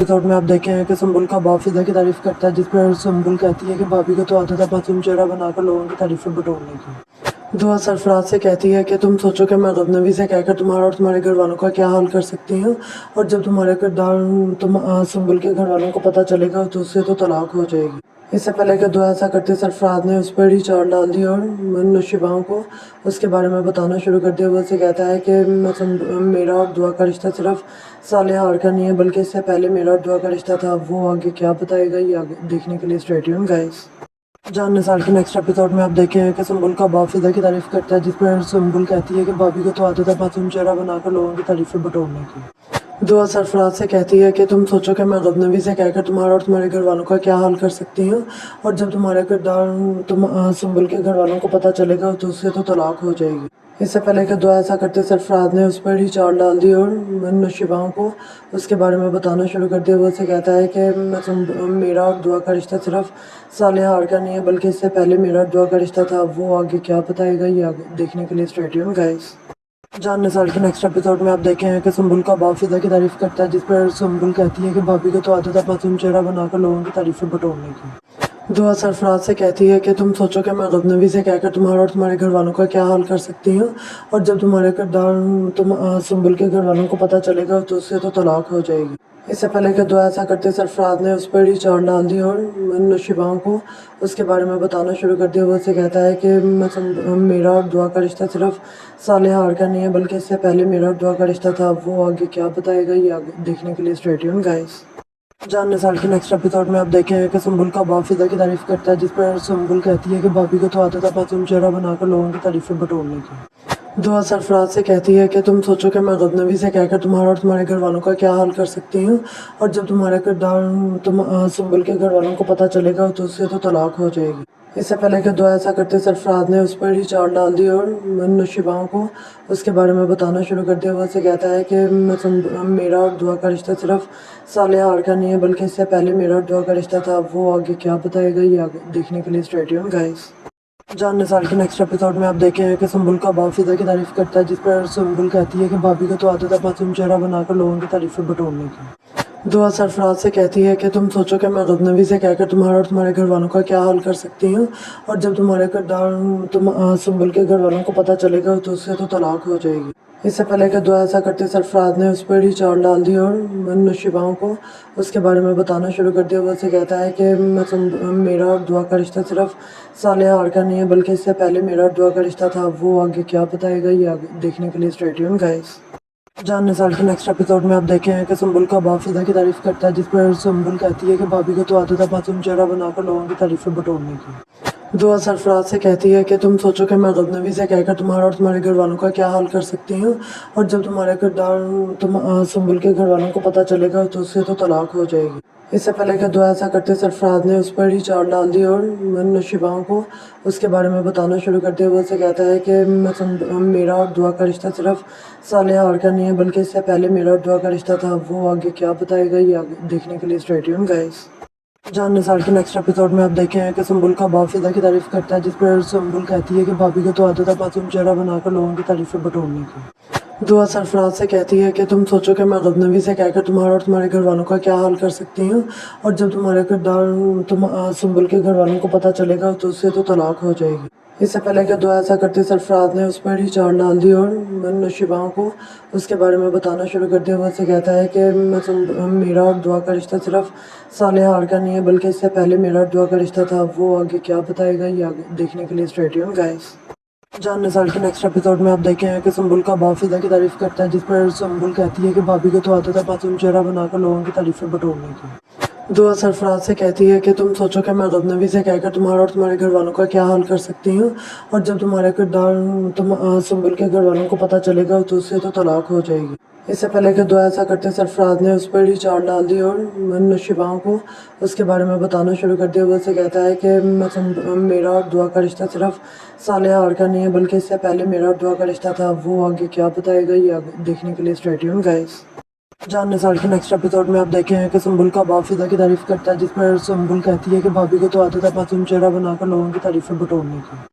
Episode में आप देखे हैं कि सुम्बुल का बाप फिजा की तारीफ करता है, जिस पर सुम्बुल कहती है कि भाभी को तो आदत है मासूम चेहरा बनाकर लोगों की तारीफें बटोरने की। दुआ सरफराज से कहती है कि तुम सोचो कि मैं गजनवी से कहकर तुम्हारा और तुम्हारे घर वालों का क्या हाल कर सकती हूँ, और जब तुम्हारे किरदार सुम्बुल के घर वालों को पता चलेगा तो उससे तो तलाक हो जाएगी। इससे पहले कि दुआ ऐसा करते सरफराज ने उस पर ही चार डाल दी और नुशिबाओं को उसके बारे में बताना शुरू कर दिया। वो उसे कहता है कि मेरा और दुआ का रिश्ता सिर्फ साले हार का नहीं है, बल्कि इससे पहले मेरा और दुआ का रिश्ता था। वो आगे क्या बताएगा ये आगे देखने के लिए स्टे ट्यून गाइस। जान निसार के नेक्स्ट एपिसोड में आप देखे हैं कि सुम्बुल का बाप फिजा की तारीफ करता है, जिस पर सुम्बुल कहती है कि भाभी को तो आदत है मासूम चेहरा बनाकर लोगों की तारीफें बटोरने की। दुआ सरफराज से कहती है कि तुम सोचो कि मैं गजनवी से कहकर तुम्हारा और तुम्हारे घर वालों का क्या हाल कर सकती हूँ, और जब तुम्हारे किरदार सुम्बुल के घर वालों को पता चलेगा तो उससे तो तलाक हो जाएगी। इससे पहले कि दुआ ऐसा करते सरफराज ने उस पर ही चार डाल दी और नुशिबाओं को उसके बारे में बताना शुरू कर दिया। वो उसे कहता है कि मेरा और दुआ का रिश्ता सिर्फ साले हार का नहीं है, बल्कि इससे पहले मेरा और दुआ का रिश्ता था। वो आगे क्या बताएगा ये आगे देखने के लिए स्टे ट्यून गाइस। जान निसार के नेक्स्ट एपिसोड में आप देखे हैं कि सुम्बुल का बाप फिजा की तारीफ करता है, जिस पर सुम्बुल कहती है कि भाभी को तो आदत है मासूम चेहरा बनाकर लोगों की तारीफें बटोरने की। दुआ सरफराज से कहती है कि तुम सोचो कि मैं गजनवी से कहकर तुम्हारा और तुम्हारे घर वालों का क्या हाल कर सकती हूँ, और जब तुम्हारे किरदार सुम्बुल के घर वालों को पता चलेगा तो उससे तो तलाक हो जाएगी। इससे पहले कि दुआ ऐसा करते सरफराज ने उस पर ही चार डाल दी और नुशिबाओं को उसके बारे में बताना शुरू कर दिया। वो उसे कहता है कि मेरा और दुआ का रिश्ता सिर्फ साले हार का नहीं है, बल्कि इससे पहले मेरा और दुआ का रिश्ता था। वो आगे क्या बताएगा ये आगे देखने के लिए स्टे ट्यून गाइस। जान निसार के नेक्स्ट एपिसोड में आप देखे हैं कि सुम्बुल का बाप फिजा की तारीफ करता है, जिस पर सुम्बुल कहती है कि भाभी को तो आदत है मासूम चेहरा बनाकर लोगों की तारीफें बटोरने की। दुआ सरफराज से कहती है कि तुम सोचो कि मैं गजनवी से कहकर तुम्हारा और तुम्हारे घर वालों का क्या हाल कर सकती हूँ, और जब तुम्हारे किरदार सुम्बुल के घर वालों को पता चलेगा तो उससे तो तलाक हो जाएगी। इससे पहले कि दुआ ऐसा करते सरफराज ने उस पर ही चार डाल दी और नुशिबाओं को उसके बारे में बताना शुरू कर दिया। वो उसे कहता है कि मेरा और दुआ का रिश्ता सिर्फ साले हार का नहीं है, बल्कि इससे पहले मेरा और दुआ का रिश्ता था। वो आगे क्या बताएगा ये आगे देखने के लिए स्टे ट्यून गाइस। जान निसार के नेक्स्ट एपिसोड में आप देखे हैं कि सुम्बुल का बाप फिजा की तारीफ करता है, जिस पर सुम्बुल कहती है कि भाभी को तो आदत है मासूम चेहरा बनाकर लोगों की तारीफें बटोरने की। दुआ सरफराज से कहती है कि तुम सोचो कि मैं गजनवी से कहकर तुम्हारा और तुम्हारे घर वालों का क्या हाल कर सकती हूँ, और जब तुम्हारे किरदार सुम्बुल के घर वालों को पता चलेगा तो उससे तो तलाक हो जाएगी। इससे पहले कि दुआ ऐसा करते सरफराज ने उस पर ही चार डाल दी और नुशिबाओं को उसके बारे में बताना शुरू कर दिया। वो उसे कहता है कि मेरा और दुआ का रिश्ता सिर्फ साले हार का नहीं है, बल्कि इससे पहले मेरा और दुआ का रिश्ता था। वो आगे क्या बताएगा ये आगे देखने के लिए स्टे ट्यून गाइस। जान निसार के नेक्स्ट एपिसोड में आप देखे हैं कि सुम्बुल का बाप फिजा की तारीफ करता है, जिस पर सुम्बुल कहती है कि भाभी को तो आदत है मासूम चेहरा बनाकर लोगों की तारीफें बटोरने की। दुआ सरफराज से कहती है कि तुम सोचो कि मैं गजनवी से कहकर तुम्हारा और तुम्हारे घर वालों का क्या हाल कर सकती हूँ, और जब तुम्हारे किरदार सुम्बुल के घर वालों को पता चलेगा तो उससे तो तलाक हो जाएगी। इससे पहले कि दुआ ऐसा करते सरफराज ने उस पर ही चार डाल दी और नुशिबाओं को उसके बारे में बताना शुरू कर दिया। वो उसे कहता है कि मेरा और दुआ का रिश्ता सिर्फ साले हार का नहीं है, बल्कि इससे पहले मेरा और दुआ का रिश्ता था। वो आगे क्या बताएगा ये आगे देखने के लिए स्टे ट्यून गाइस। जान निसार के नेक्स्ट एपिसोड में आप देखे हैं कि सुम्बुल का बाप फिजा की तारीफ करता है, जिस पर सुम्बुल कहती है कि भाभी को तो आदत है मासूम चेहरा बनाकर लोगों की तारीफें बटोरने की। दुआ सरफराज से कहती है कि तुम सोचो कि मैं गजनवी से कहकर तुम्हारा और तुम्हारे घर वालों का क्या हाल कर सकती हूँ, और जब तुम्हारे किरदार सुम्बुल के घर वालों को पता चलेगा तो उससे तो तलाक हो जाएगी। इससे पहले कि दुआ ऐसा करते सरफराज ने उस पर ही चार डाल दी और नुशिबाओं को उसके बारे में बताना शुरू कर दिया। वो उसे कहता है कि मेरा और दुआ का रिश्ता सिर्फ साले हार का नहीं है, बल्कि इससे पहले मेरा और दुआ का रिश्ता था। वो आगे क्या बताएगा ये आगे देखने के लिए स्टे ट्यून गाइस। जान निसार के नेक्स्ट एपिसोड में आप देखे हैं कि सुम्बुल का बाप फिजा की तारीफ करता है, जिस पर सुम्बुल कहती है कि भाभी को तो आदत है मासूम चेहरा बनाकर लोगों की तारीफें बटोरने की। दुआ सरफराज से कहती है कि तुम सोचो कि मैं गजनवी से कहकर तुम्हारा और तुम्हारे घर वालों का क्या हाल कर सकती हूँ, और जब तुम्हारे किरदार सुम्बुल के घर वालों को पता चलेगा तो उससे तो तलाक हो जाएगी। इससे पहले कि दुआ ऐसा करते सरफराज ने उस पर ही चार डाल दी और नुशिबाओं को उसके बारे में बताना शुरू कर दिया। वो उसे कहता है कि मेरा और दुआ का रिश्ता सिर्फ साले हार का नहीं है, बल्कि इससे पहले मेरा और दुआ का रिश्ता था। वो आगे क्या बताएगा ये आगे देखने के लिए स्टे ट्यून गाइस। जान निसार के नेक्स्ट एपिसोड में आप देखे हैं कि सुम्बुल का बाप फिजा की तारीफ करता है, जिस पर सुम्बुल कहती है कि भाभी को तो आदत है मासूम चेहरा बनाकर लोगों की तारीफें बटोरने की।